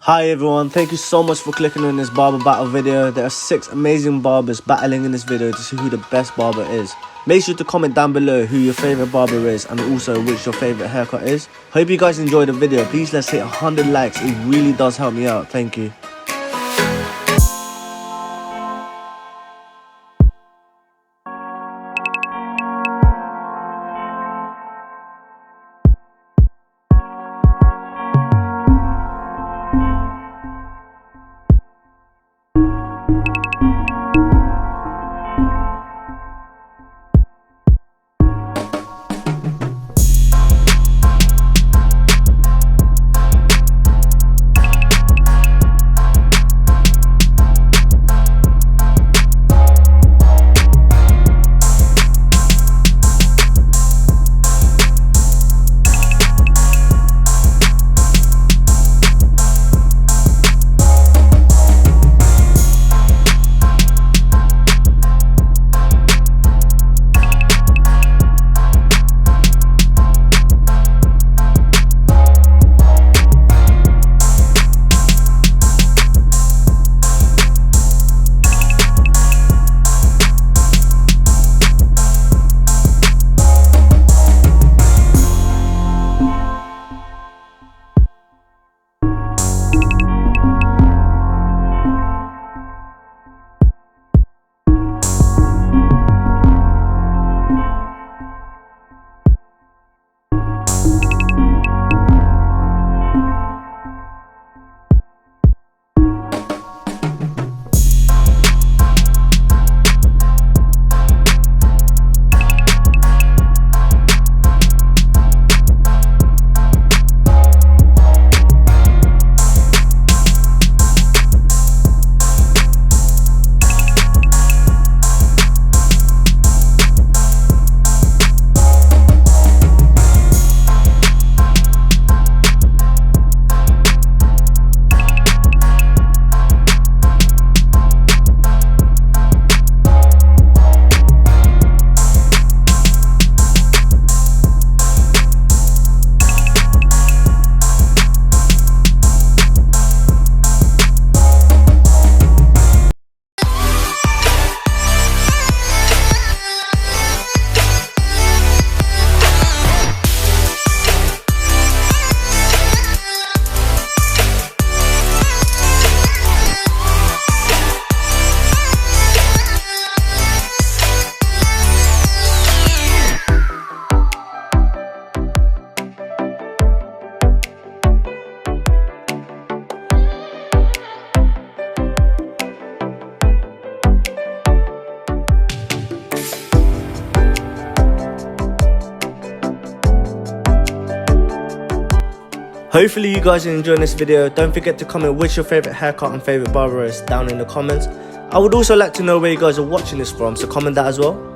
Hi everyone, thank you so much for clicking on this barber battle video. There are 6 amazing barbers battling in this video to see who the best barber is. Make sure to comment down below who your favourite barber is and also which your favourite haircut is. Hope you guys enjoyed the video. Please let's hit 100 likes, it really does help me out, thank you. Hopefully you guys are enjoying this video. Don't forget to comment which your favourite haircut and favourite barber is down in the comments. I would also like to know where you guys are watching this from, so comment that as well.